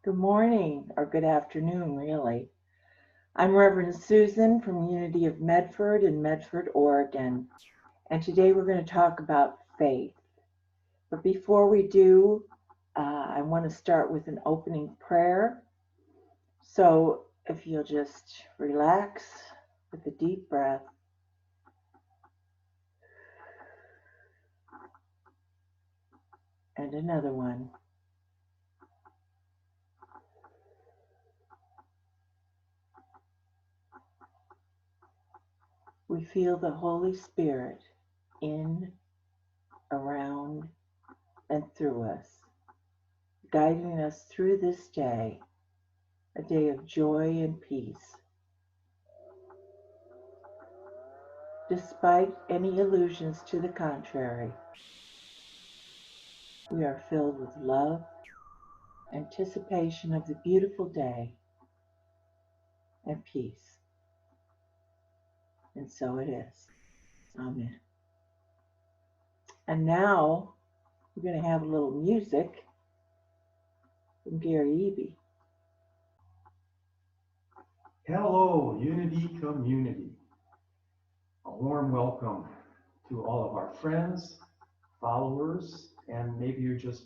Good morning, or good afternoon, really. I'm Reverend Susan from Unity of Medford in Medford, Oregon, and today we're going to talk about faith. But before we do, I want to start with an opening prayer. So if you'll just relax with a deep breath. And another one. We feel the Holy Spirit in, around, and through us, guiding us through this day, a day of joy and peace. Despite any illusions to the contrary, we are filled with love, anticipation of the beautiful day, and peace. And so it is. Amen. And now we're going to have a little music from Gary Eby. Hello, Unity Community. A warm welcome to all of our friends, followers, and maybe you're just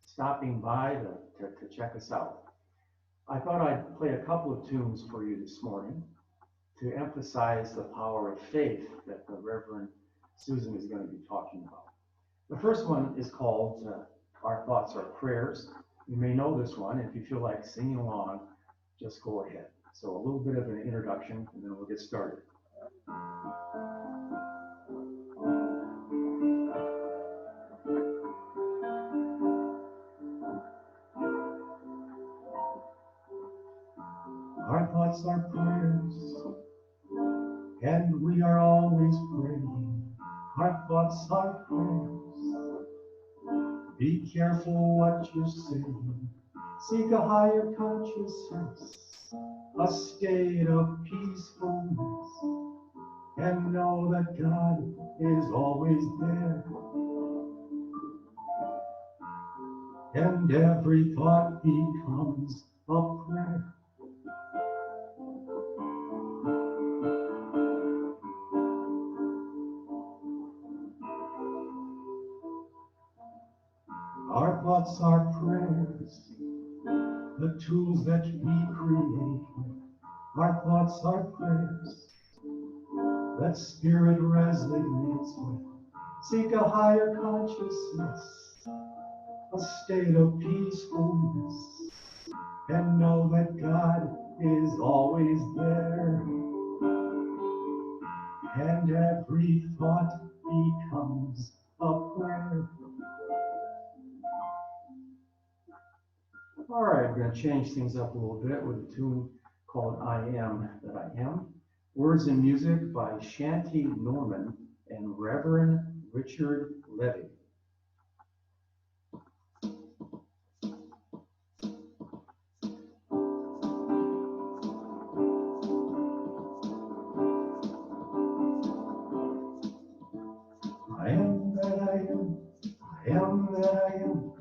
stopping by to check us out. I thought I'd play a couple of tunes for you this morning to emphasize the power of faith that the Reverend Susan is going to be talking about. The first one is called Our Thoughts Are Prayers. You may know this one. If you feel like singing along, just go ahead. So a little bit of an introduction, and then we'll get started. Our thoughts are prayers, and we are always praying. Our thoughts are prayers. Be careful what you're saying. Seek a higher consciousness, a state of peacefulness, and know that God is always there. And every thought becomes a prayer. Our thoughts are prayers, the tools that we create. Our thoughts are prayers that spirit resonates with. Seek a higher consciousness, a state of peacefulness, and know that God is always there. And every thought becomes a prayer. All right, we're going to change things up a little bit with a tune called I Am That I Am. Words and music by Shanti Norman and Reverend Richard Levy. I am that I am, I am that I am,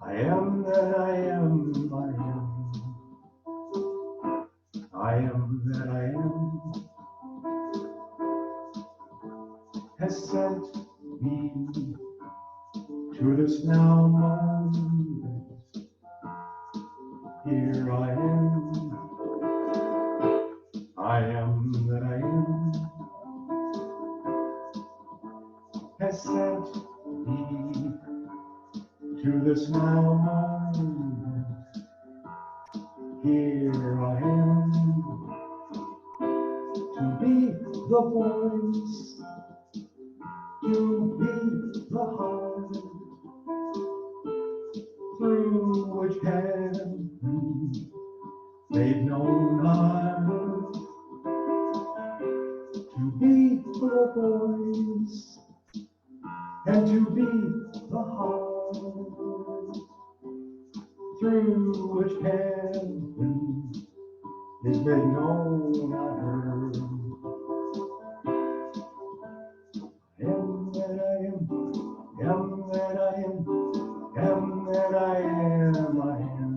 I am that I am, I am. I am that I am has sent me to this now moment. Here I am. I am that I am has sent me to this now moment. Here I am to be the voice, to be the heart through which heaven made known on earth. To be the voice and to be the heart through which heaven is made known on earth. I am that I am that I am that I am, I am.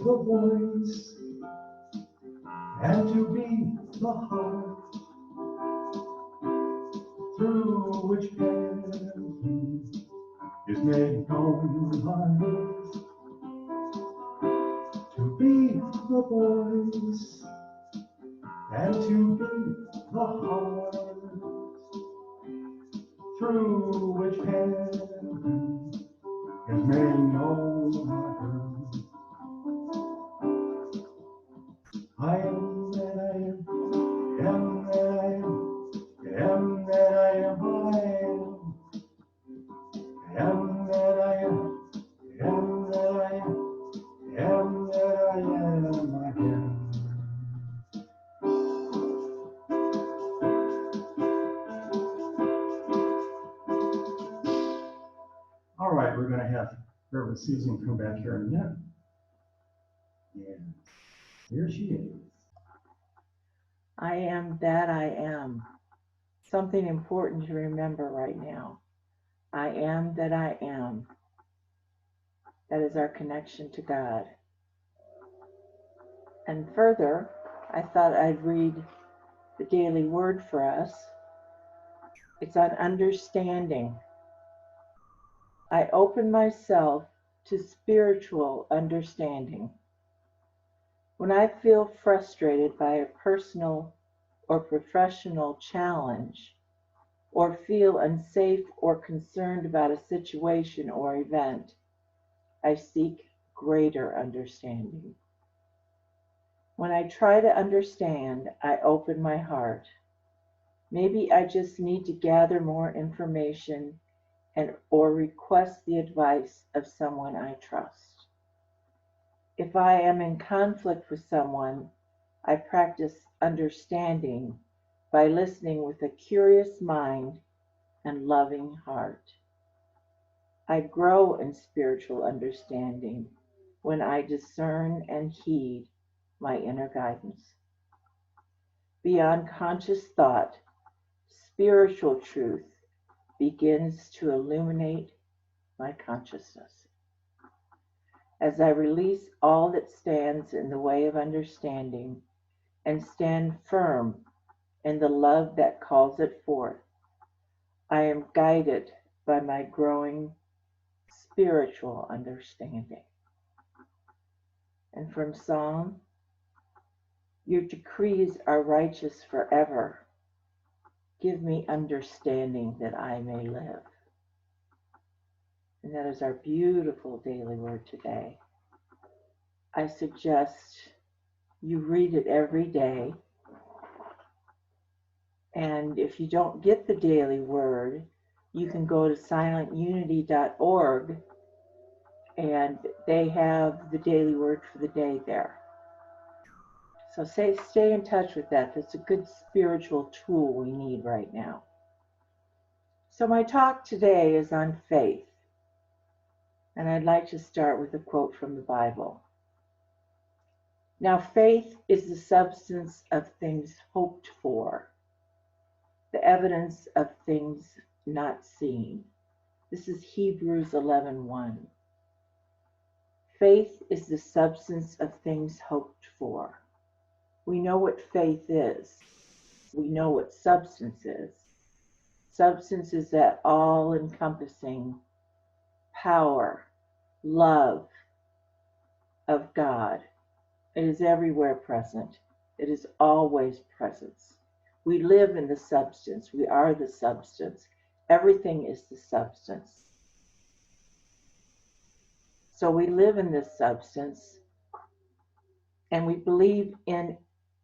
the voice and to be the heart through which heaven is made known on earth. To be the voice and to be the heart through which heaven is made known on earth. I am that I am that I am that I am that I am that I am that I am. All right, we're going to have Reverend Susan come back here in a minute. And here she is. I am that I am. Something important to remember right now. I am that I am. That is our connection to God. And further, I thought I'd read the daily word for us. It's on understanding. I open myself to spiritual understanding. When I feel frustrated by a personal or professional challenge, or feel unsafe or concerned about a situation or event, I seek greater understanding. When I try to understand, I open my heart. Maybe I just need to gather more information or request the advice of someone I trust. If I am in conflict with someone, I practice understanding by listening with a curious mind and loving heart. I grow in spiritual understanding when I discern and heed my inner guidance. Beyond conscious thought, spiritual truth begins to illuminate my consciousness. As I release all that stands in the way of understanding and stand firm in the love that calls it forth, I am guided by my growing spiritual understanding. And from Psalm, your decrees are righteous forever. Give me understanding that I may live. And that is our beautiful daily word today. I suggest you read it every day. And if you don't get the daily word, you can go to silentunity.org and they have the daily word for the day there. So stay in touch with that. That's a good spiritual tool we need right now. So my talk today is on faith. And I'd like to start with a quote from the Bible. Now faith is the substance of things hoped for, the evidence of things not seen. This is Hebrews 11:1. Faith is the substance of things hoped for. We know what faith is. We know what substance is. Substance is that all-encompassing power, love of God. It is everywhere present. It is always presence. We live in the substance. We are the substance. Everything is the substance. So we live in this substance and we believe in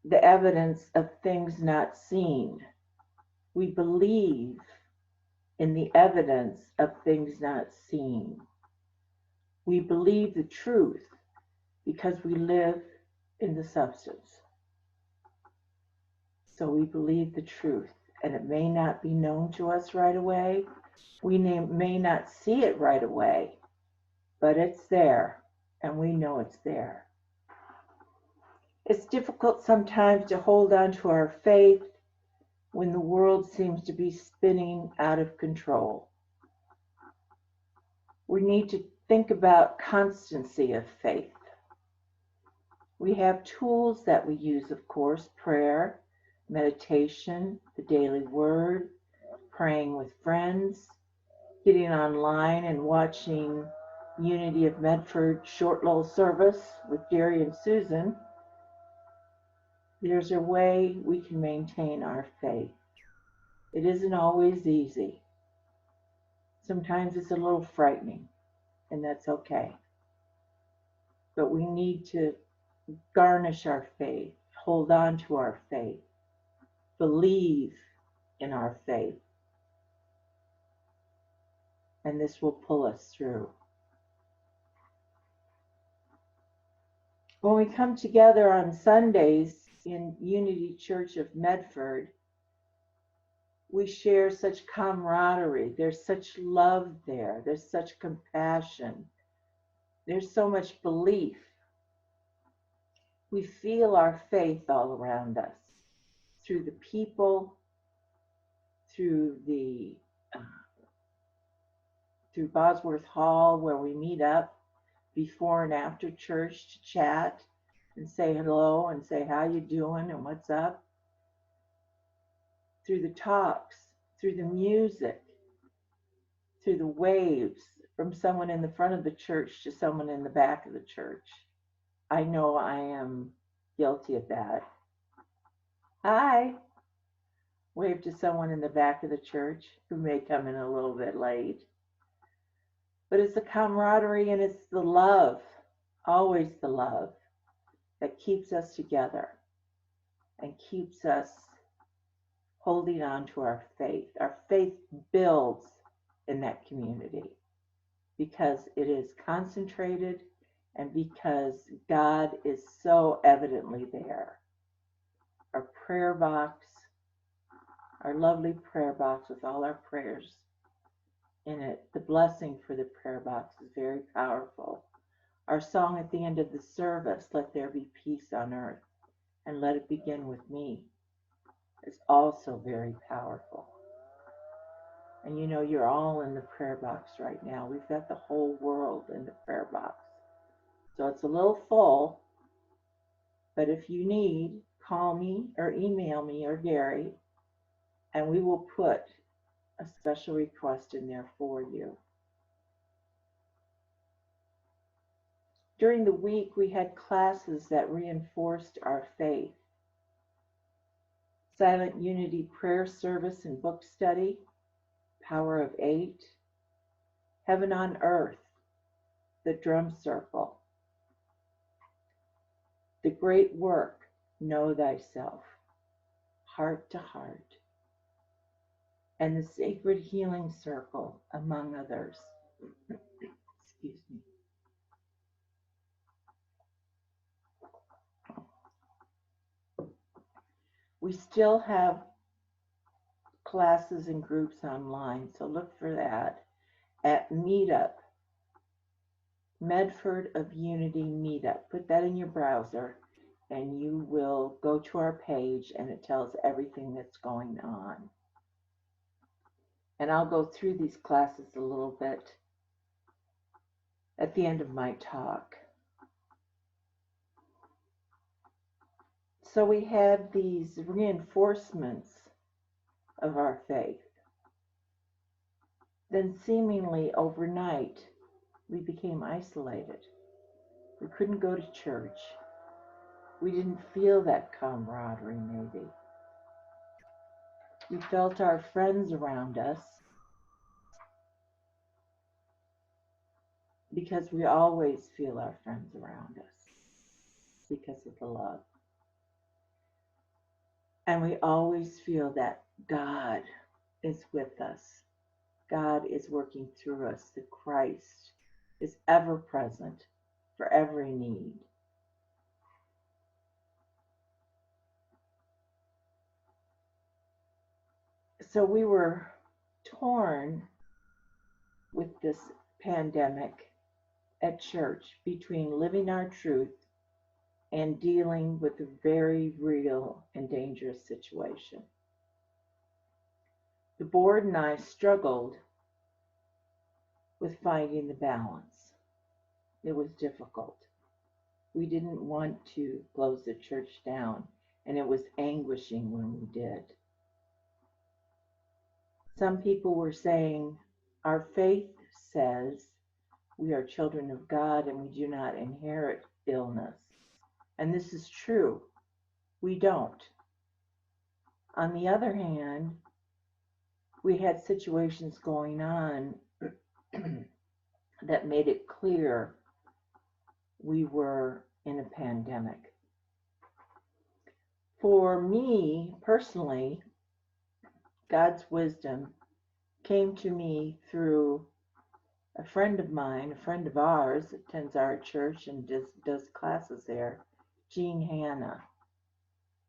the evidence of things not seen. We believe in the evidence of things not seen. We believe the truth because we live in the substance. So we believe the truth, and it may not be known to us right away. We may not see it right away, but it's there, and we know it's there. It's difficult sometimes to hold on to our faith when the world seems to be spinning out of control. We need to think about constancy of faith. We have tools that we use, of course: prayer, meditation, the daily word, praying with friends, getting online and watching Unity of Medford short little service with Jerry and Susan. There's a way we can maintain our faith. It isn't always easy. Sometimes it's a little frightening, and that's okay. But we need to garnish our faith, hold on to our faith, believe in our faith, and this will pull us through. When we come together on Sundays in Unity Church of Medford, we share such camaraderie. There's such love there. There's such compassion. There's so much belief. We feel our faith all around us through the people, through through Bosworth Hall, where we meet up before and after church to chat and say hello and say how you doing and what's up. Through the talks, through the music, through the waves from someone in the front of the church to someone in the back of the church. I know I am guilty of that. Hi. Wave to someone in the back of the church who may come in a little bit late. But it's the camaraderie and it's the love, always the love, that keeps us together and keeps us holding on to our faith. Our faith builds in that community because it is concentrated and because God is so evidently there. Our prayer box, our lovely prayer box with all our prayers in it, the blessing for the prayer box is very powerful. Our song at the end of the service, "Let there be peace on earth and let it begin with me," is also very powerful. And you know, you're all in the prayer box right now. We've got the whole world in the prayer box. So it's a little full, but if you need, call me or email me or Gary, and we will put a special request in there for you. During the week, we had classes that reinforced our faith. Silent Unity Prayer Service and Book Study, Power of Eight, Heaven on Earth, the Drum Circle, The Great Work, Know Thyself, Heart to Heart, and the Sacred Healing Circle, among others. Excuse me. We still have classes and groups online, so look for that at Meetup, Medford of Unity Meetup. Put that in your browser and you will go to our page and it tells everything that's going on. And I'll go through these classes a little bit at the end of my talk. So we had these reinforcements of our faith. Then seemingly overnight, we became isolated. We couldn't go to church. We didn't feel that camaraderie, maybe. We felt our friends around us because we always feel our friends around us because of the love. And we always feel that God is with us. God is working through us. The Christ is ever present for every need. So we were torn with this pandemic at church between living our truth and dealing with a very real and dangerous situation. The board and I struggled with finding the balance. It was difficult. We didn't want to close the church down, and it was anguishing when we did. Some people were saying, our faith says we are children of God and we do not inherit illness. And this is true. We don't. On the other hand, we had situations going on that made it clear we were in a pandemic. For me personally, God's wisdom came to me through a friend of mine, a friend of ours, attends our church and does classes there, Jean Hanna,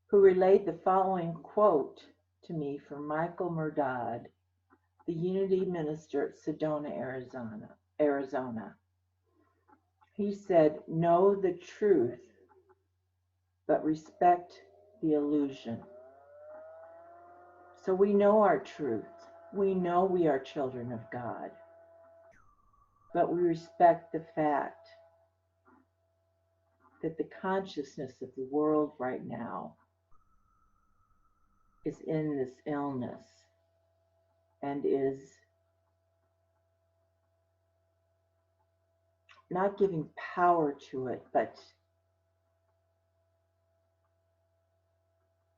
who relayed the following quote to me from Michael Murdad, the Unity minister at Sedona, Arizona. He said, know the truth, but respect the illusion. So we know our truth. We know we are children of God, but we respect the fact that the consciousness of the world right now is in this illness and is not giving power to it, but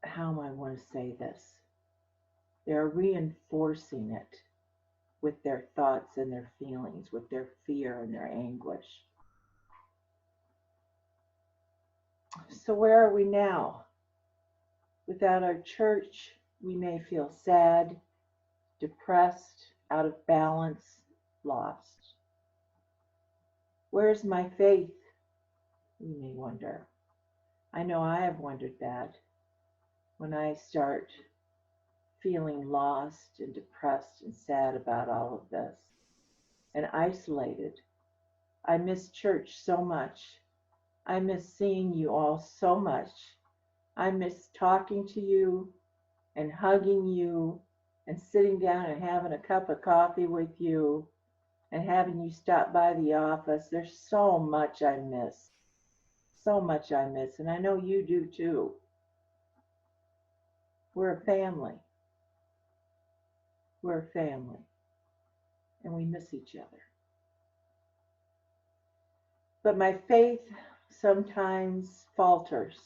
how am I want to say this? They're reinforcing it with their thoughts and their feelings, with their fear and their anguish. So where are we now? Without our church, we may feel sad, depressed, out of balance, lost. Where's my faith? You may wonder. I know I have wondered that when I start feeling lost and depressed and sad about all of this and isolated. I miss church so much. I miss seeing you all so much. I miss talking to you and hugging you and sitting down and having a cup of coffee with you and having you stop by the office. There's so much I miss. So much I miss. And I know you do too. We're a family. We're a family. And we miss each other. But my faith sometimes falters.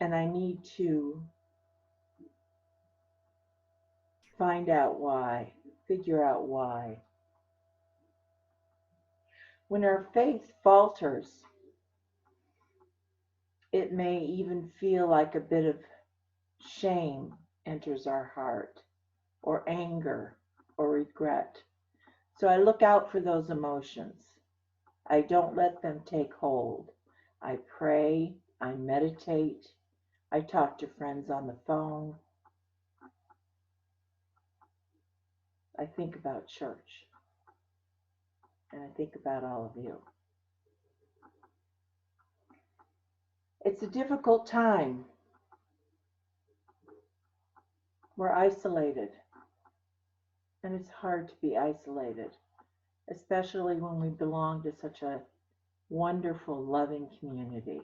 And I need to find out why, figure out why. When our faith falters, it may even feel like a bit of shame enters our heart, or anger, or regret. So I look out for those emotions. I don't let them take hold. I pray, I meditate, I talk to friends on the phone. I think about church, and I think about all of you. It's a difficult time. We're isolated, and it's hard to be isolated, especially when we belong to such a wonderful, loving community.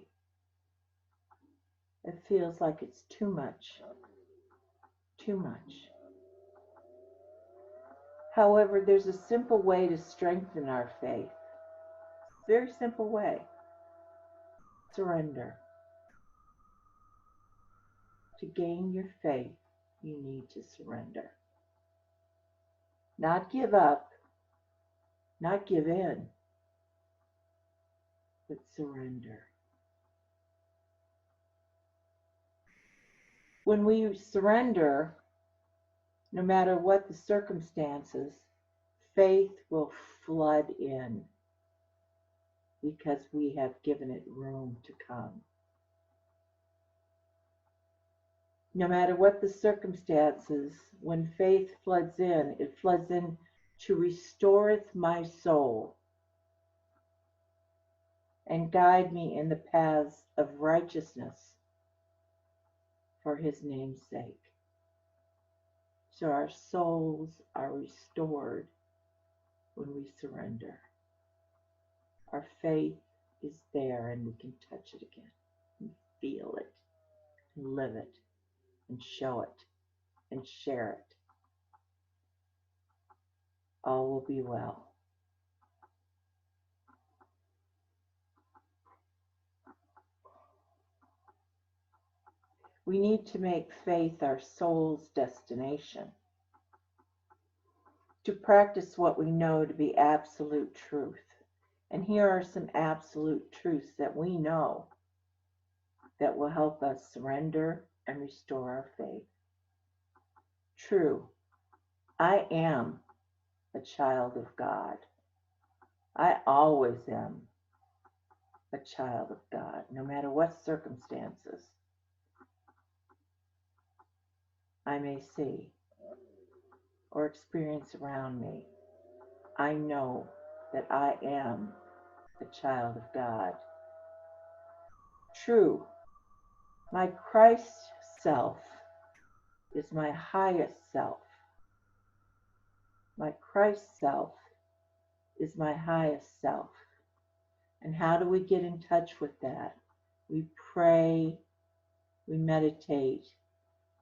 It feels like it's too much, too much. However, there's a simple way to strengthen our faith. Very simple way. Surrender. To gain your faith, you need to surrender. Not give up, not give in, but surrender. When we surrender, no matter what the circumstances, faith will flood in because we have given it room to come. No matter what the circumstances, when faith floods in, it floods in to restoreth my soul and guide me in the paths of righteousness for his name's sake. So our souls are restored when we surrender. Our faith is there and we can touch it again and feel it and live it and show it and share it. All will be well. We need to make faith our soul's destination, to practice what we know to be absolute truth. And here are some absolute truths that we know that will help us surrender and restore our faith. True, I am a child of God. I always am a child of God, no matter what circumstances I may see or experience around me. I know that I am a child of God. True, my Christ self is my highest self. My Christ self is my highest self. And how do we get in touch with that? We pray, we meditate,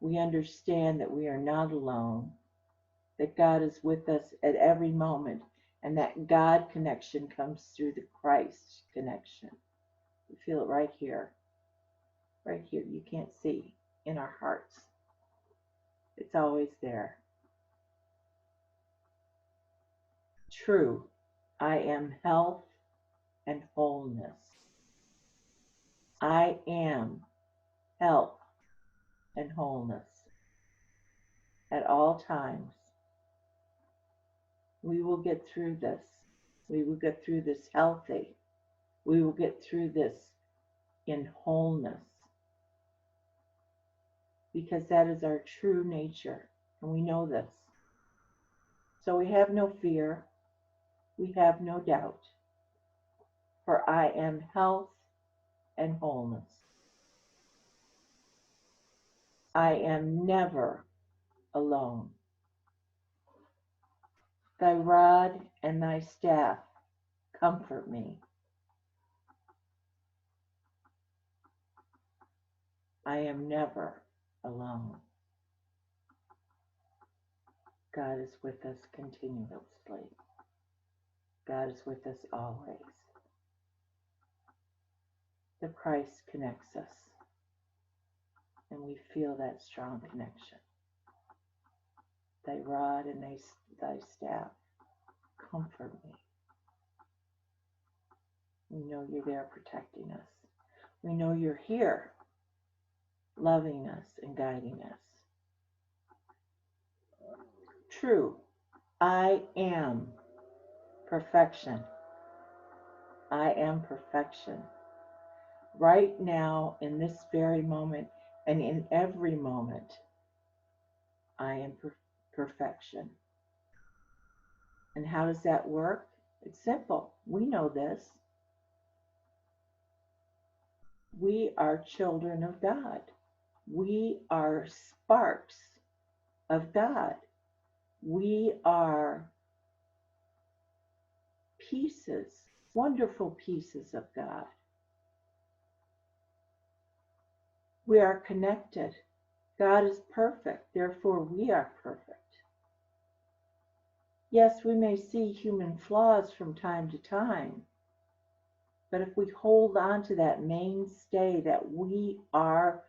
we understand that we are not alone, that God is with us at every moment, and that God connection comes through the Christ connection. We feel it right here. Right here. You can't see in our hearts. It's always there. True, I am health and wholeness. I am health and wholeness at all times. We will get through this. We will get through this healthy. We will get through this in wholeness, because that is our true nature, and we know this. So we have no fear, we have no doubt, for I am health and wholeness. I am never alone. Thy rod and thy staff comfort me. I am never alone. God is with us continuously. God is with us always. The Christ connects us, and we feel that strong connection. Thy rod and thy staff comfort me. We know you're there protecting us. We know you're here loving us and guiding us. True, I am perfection. I am perfection. Right now, in this very moment, and in every moment, I am perfection. And how does that work? It's simple. We know this. We are children of God. We are sparks of God. We are pieces, wonderful pieces of God. We are connected. God is perfect, therefore we are perfect. Yes, we may see human flaws from time to time, but if we hold on to that mainstay that we are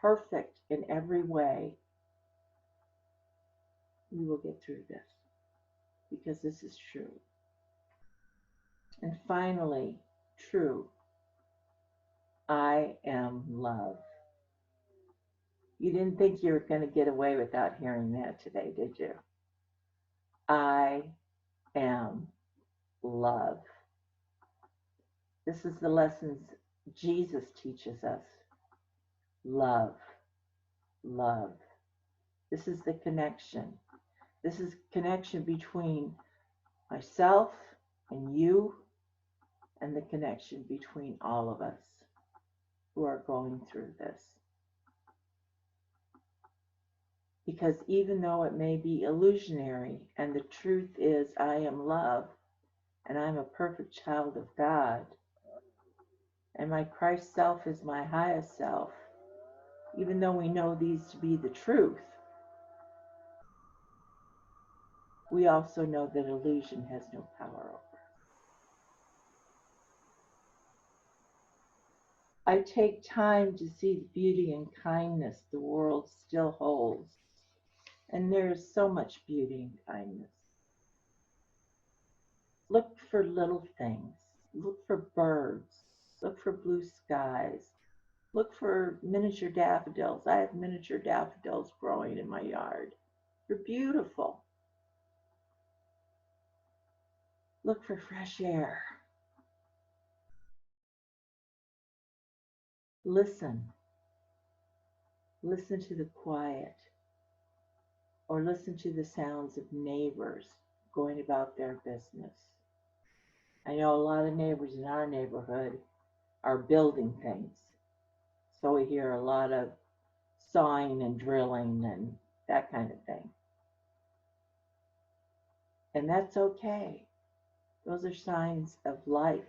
perfect in every way, we will get through this, because this is true. And finally, true, I am love. You didn't think you were going to get away without hearing that today, did you? I am love. This is the lessons Jesus teaches us. Love, love. This is the connection. This is connection between myself and you, and the connection between all of us who are going through this. Because even though it may be illusionary, and the truth is I am love, and I'm a perfect child of God, and my Christ self is my highest self, even though we know these to be the truth, we also know that illusion has no power over us. I take time to see the beauty and kindness the world still holds, and there is so much beauty and kindness. Look for little things. Look for birds. Look for blue skies. Look for miniature daffodils. I have miniature daffodils growing in my yard. They're beautiful. Look for fresh air. Listen. Listen to the quiet, or listen to the sounds of neighbors going about their business. I know a lot of neighbors in our neighborhood are building things, so we hear a lot of sawing and drilling and that kind of thing. And that's okay. Those are signs of life.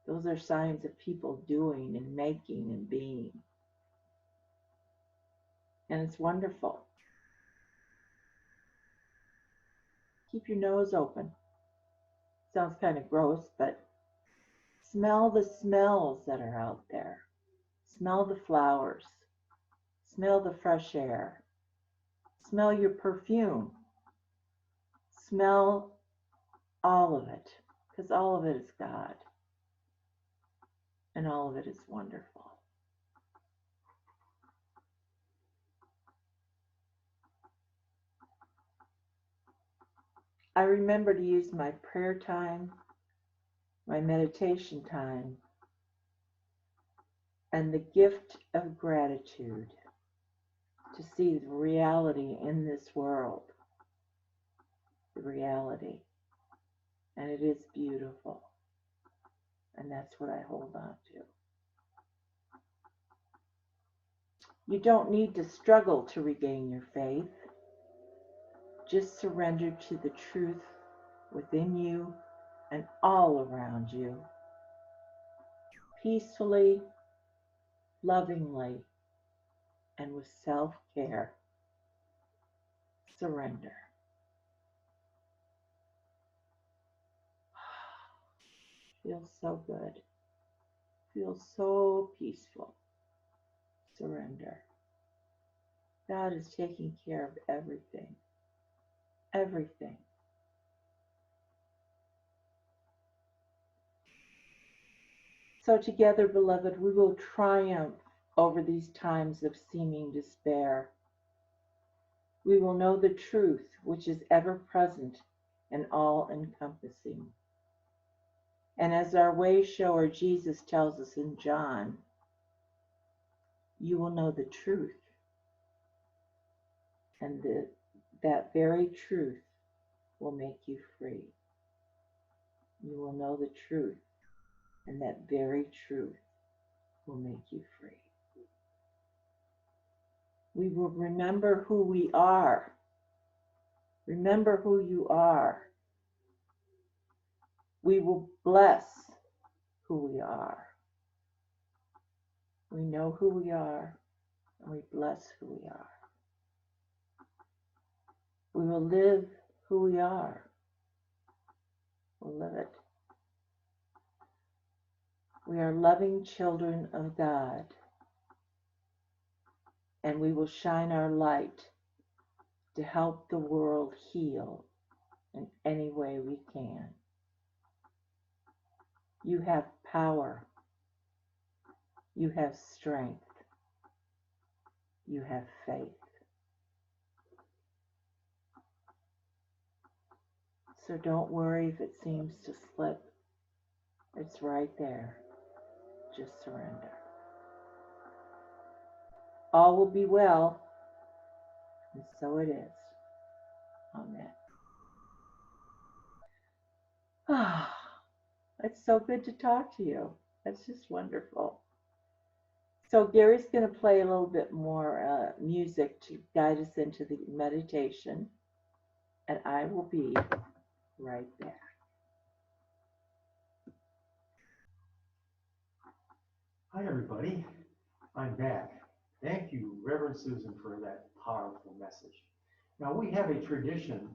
Those are signs of people doing and making and being. And it's wonderful. Keep your nose open. Sounds kind of gross, but smell the smells that are out there. Smell the flowers. Smell the fresh air. Smell your perfume. Smell all of it, because all of it is God, and all of it is wonderful. I remember to use my prayer time, my meditation time, and the gift of gratitude to see the reality in this world, the reality, and it is beautiful, and that's what I hold on to. You don't need to struggle to regain your faith. Just surrender to the truth within you and all around you, peacefully, lovingly, and with self-care. Surrender. Feels so good. Feels so peaceful. Surrender. God is taking care of everything. Everything. So together, beloved, we will triumph over these times of seeming despair. We will know the truth, which is ever present and all-encompassing. And as our way shower, Jesus tells us in John, you will know the truth, and that very truth will make you free. You will know the truth, and that very truth will make you free. We will remember who we are. Remember who you are. We will bless who we are. We know who we are, and we bless who we are. We will live who we are. We'll live it. We are loving children of God, and we will shine our light to help the world heal in any way we can. You have power. You have strength. You have faith. So don't worry if it seems to slip. It's right there. Just surrender. All will be well, and so it is. Amen. Ah, it's so good to talk to you. That's just wonderful. So Gary's going to play a little bit more music to guide us into the meditation, and I will be right back. Hi, everybody. I'm back. Thank you, Reverend Susan, for that powerful message. Now, we have a tradition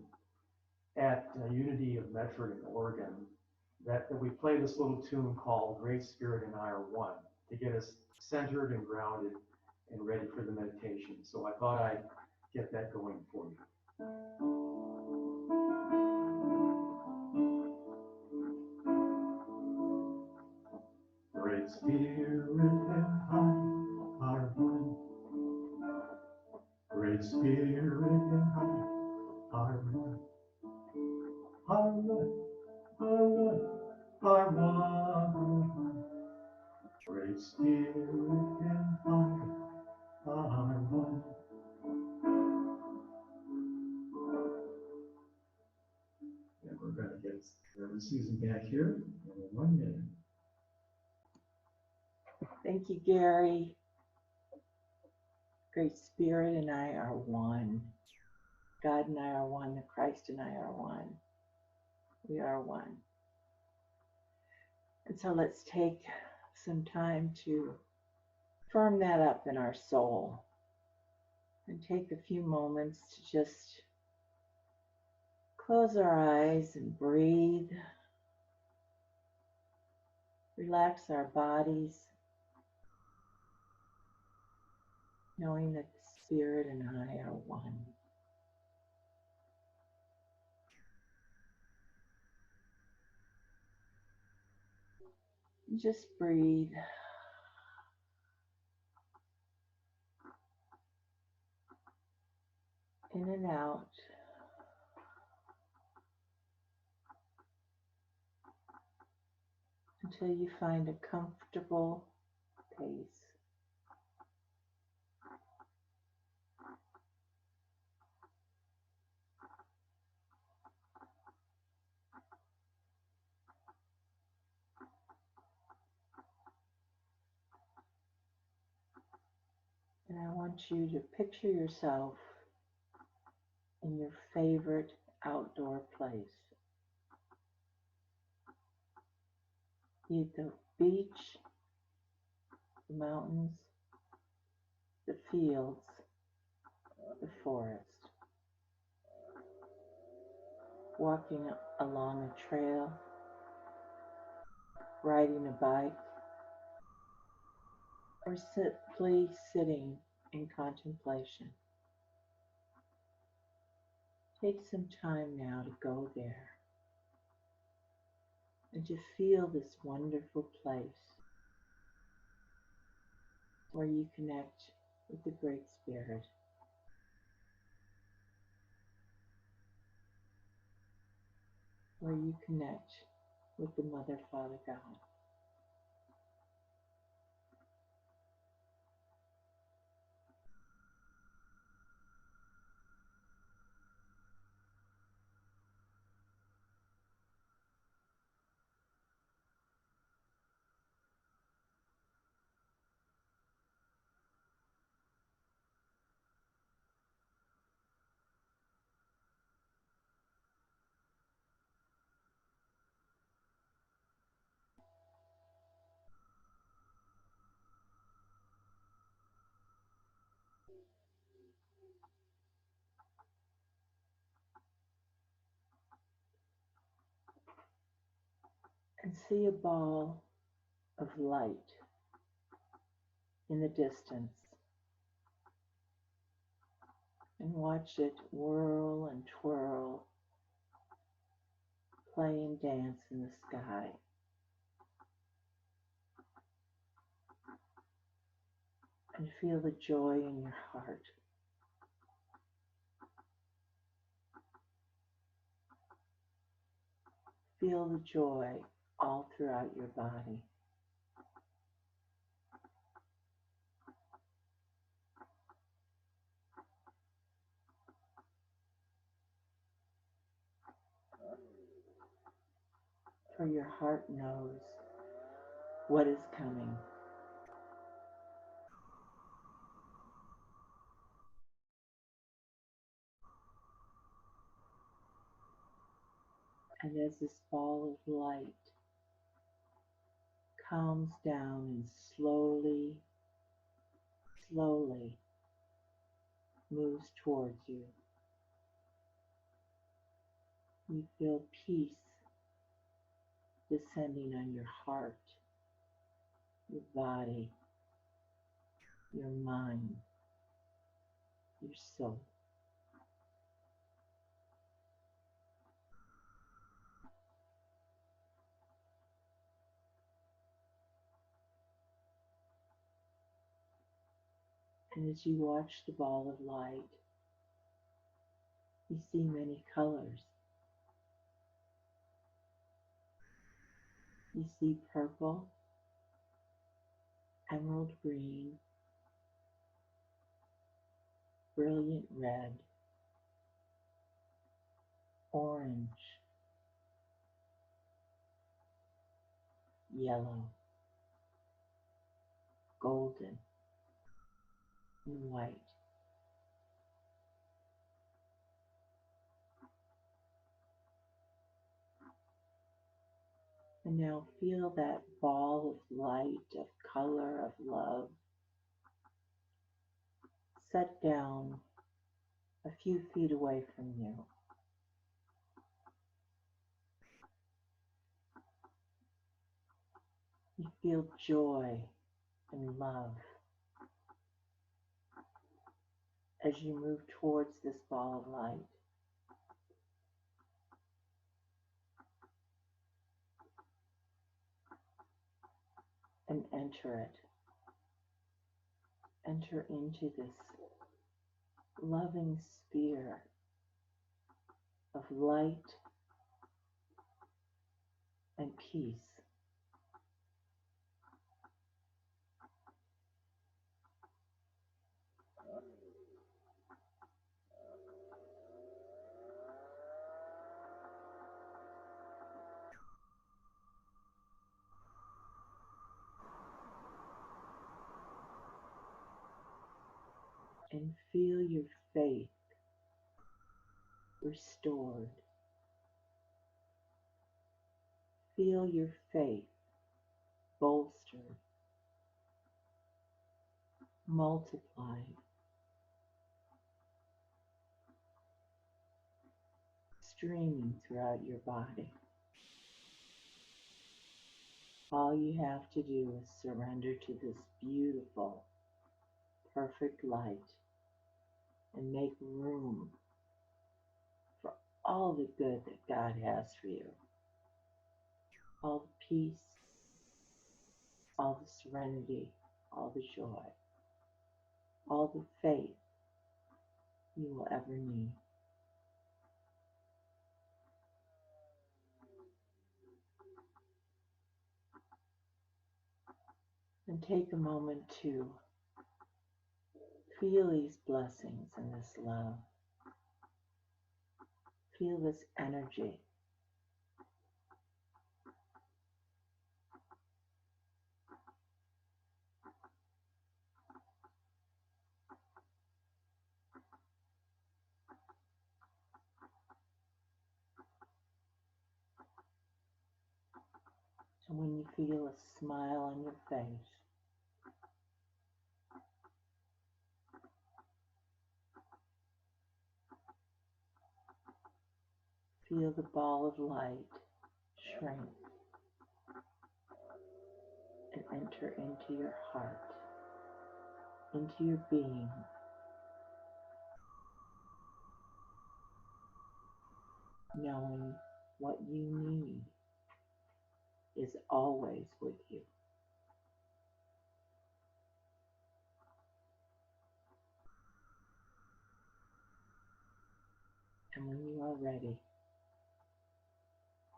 at Unity of Medford in Oregon that we play this little tune called Great Spirit and I Are One to get us centered and grounded and ready for the meditation. So I thought I'd get that going for you. Great Spirit and I are one. Great Spirit and I are one. Are one. Are one. Are one. Great Spirit and I are one. And we're going to get Reverend Susan back here in 1 minute. Thank you, Gary. Great Spirit and I are one. God and I are one. Christ and I are one. We are one. And so let's take some time to firm that up in our soul and take a few moments to just close our eyes and breathe. Relax our bodies, knowing that the Spirit and I are one. And just breathe in and out. Until you find a comfortable pace. And I want you to picture yourself in your favorite outdoor place. Be it the beach, the mountains, the fields, the forest. Walking along a trail, riding a bike, or simply sitting in contemplation. Take some time now to go there and to feel this wonderful place where you connect with the Great Spirit. Where you connect with the Mother, Father, God. And see a ball of light in the distance. And watch it whirl and twirl, play and dance in the sky. And feel the joy in your heart. Feel the joy all throughout your body. For your heart knows what is coming. And as this ball of light calms down and slowly, slowly moves towards you. You feel peace descending on your heart, your body, your mind, your soul. And as you watch the ball of light, you see many colors. You see purple, emerald green, brilliant red, orange, yellow, golden, and white. And now feel that ball of light, of color, of love set down a few feet away from you. You feel joy and love as you move towards this ball of light. And enter it. Enter into this loving sphere of light and peace. And feel your faith restored. Feel your faith bolstered, multiplied, streaming throughout your body. All you have to do is surrender to this beautiful, perfect light and make room for all the good that God has for you. All the peace, all the serenity, all the joy, all the faith you will ever need. And take a moment to feel these blessings and this love. Feel this energy. So when you feel a smile on your face, feel the ball of light shrink and enter into your heart, into your being, knowing what you need is always with you. And when you are ready,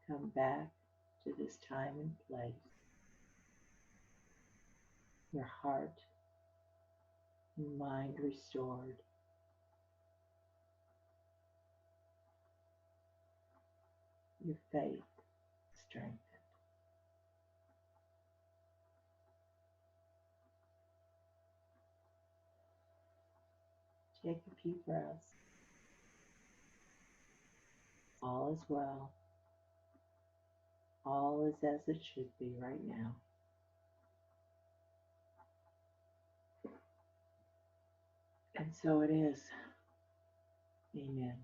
come back to this time and place, your heart and mind restored, your faith strengthened. Take a few breaths. All is well. All is as it should be right now. And so it is. Amen.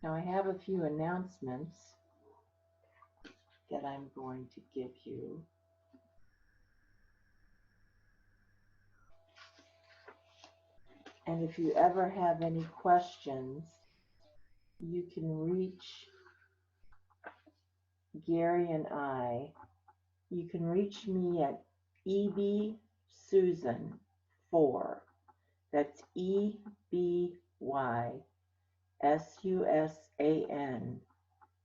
Now I have a few announcements that I'm going to give you. And if you ever have any questions, you can reach Gary and I. You can reach me at EBSusan4. That's EBYSUSAN,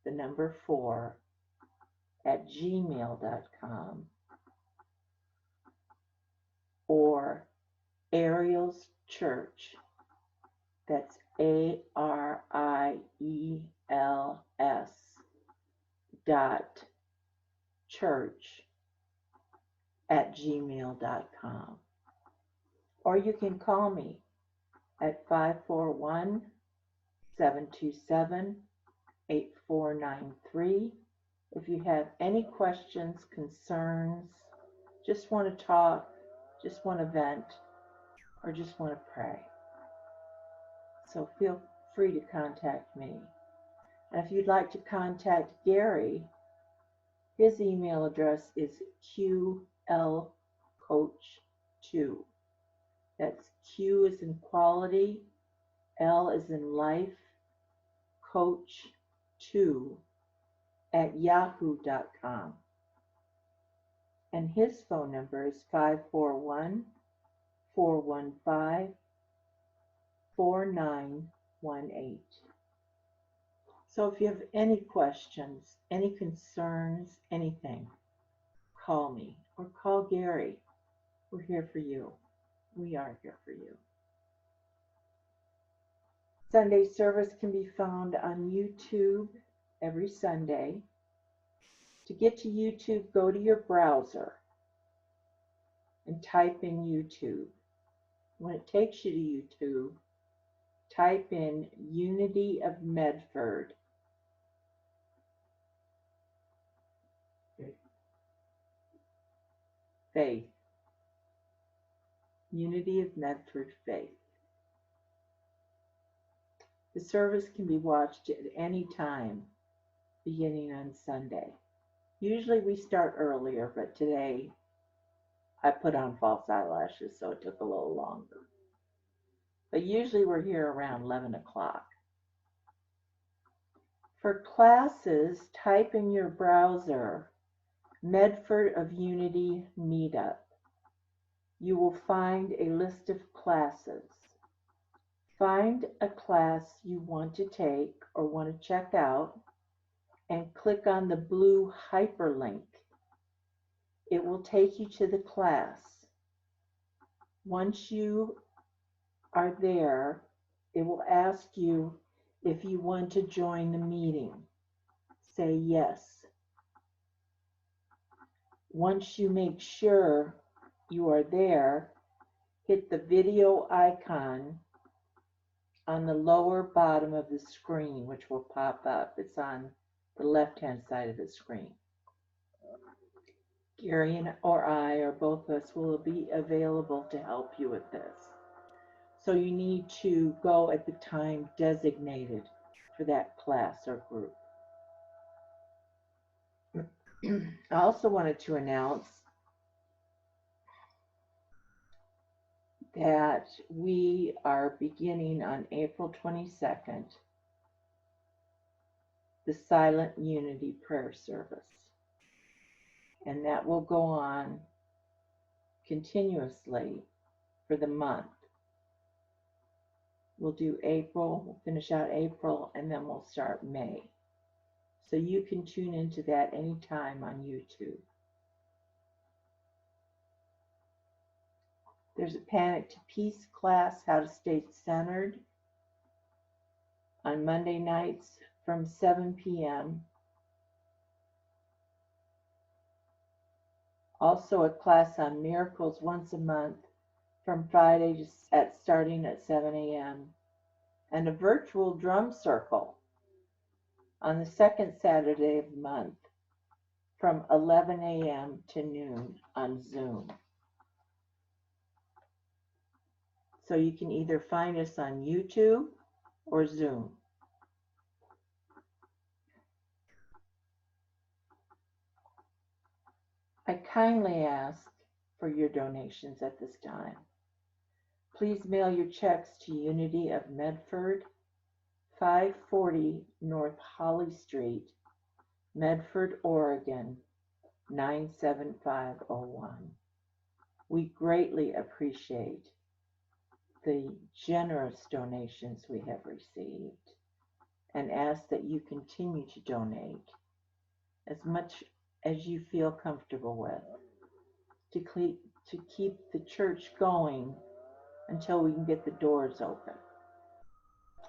the number 4, at gmail.com. Or Ariel's Church. That's ARIELS dot church at gmail.com. Or you can call me at 541-727-8493 if you have any questions, concerns, just want to talk, just want to vent, or just want to pray. So feel free to contact me. And if you'd like to contact Gary, his email address is QLCoach2. That's Q as in quality, L as in life, coach2 at yahoo.com. And his phone number is 541-415-4918. So if you have any questions, any concerns, anything, call me or call Gary. We're here for you. We are here for you. Sunday service can be found on YouTube every Sunday. To get to YouTube, go to your browser and type in YouTube. When it takes you to YouTube, type in Unity of Medford. Faith. Unity of Medford Faith. The service can be watched at any time, beginning on Sunday. Usually we start earlier, but today I put on false eyelashes, so it took a little longer. But usually we're here around 11 o'clock. For classes, type in your browser Medford of Unity Meetup. You will find a list of classes. Find a class you want to take or want to check out and click on the blue hyperlink. It will take you to the class. Once you are there, it will ask you if you want to join the meeting. Say yes. Once you make sure you are there, hit the video icon on the lower bottom of the screen, which will pop up. It's on the left-hand side of the screen. Gary or I, or both of us, will be available to help you with this. So you need to go at the time designated for that class or group. I also wanted to announce that we are beginning on April 22nd the Silent Unity Prayer Service. And that will go on continuously for the month. We'll do April, we'll finish out April, and then we'll start May. So you can tune into that anytime on YouTube. There's a Panic to Peace class, How to Stay Centered, on Monday nights from 7 p.m. Also a class on miracles once a month from Friday starting at 7 a.m. and a virtual drum circle on the second Saturday of the month from 11 a.m. to noon on Zoom. So you can either find us on YouTube or Zoom. I kindly ask for your donations at this time. Please mail your checks to Unity of Medford, 540 North Holly Street, Medford, Oregon, 97501. We greatly appreciate the generous donations we have received and ask that you continue to donate as much as you feel comfortable with to keep the church going until we can get the doors open.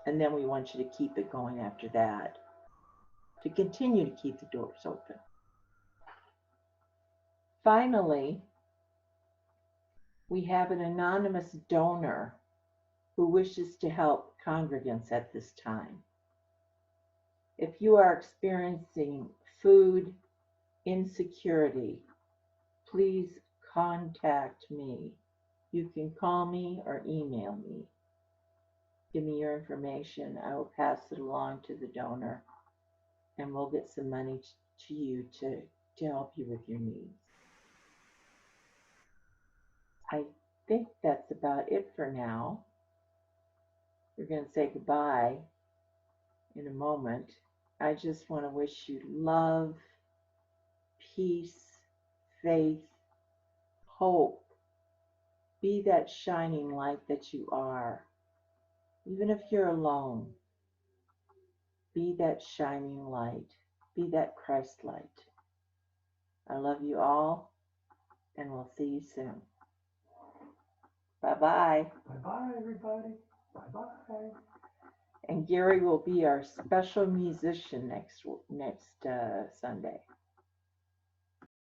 And then we want you to keep it going after that, to continue to keep the doors open. Finally, we have an anonymous donor who wishes to help congregants at this time. If you are experiencing food insecurity, please contact me. You can call me or email me. Give me your information. I will pass it along to the donor and we'll get some money to you to help you with your needs. I think that's about it for now. We're going to say goodbye in a moment. I just want to wish you love, peace, faith, hope. Be that shining light that you are. Even if you're alone, be that shining light. Be that Christ light. I love you all, and we'll see you soon. Bye-bye. Bye-bye, everybody. Bye-bye. And Gary will be our special musician next Sunday.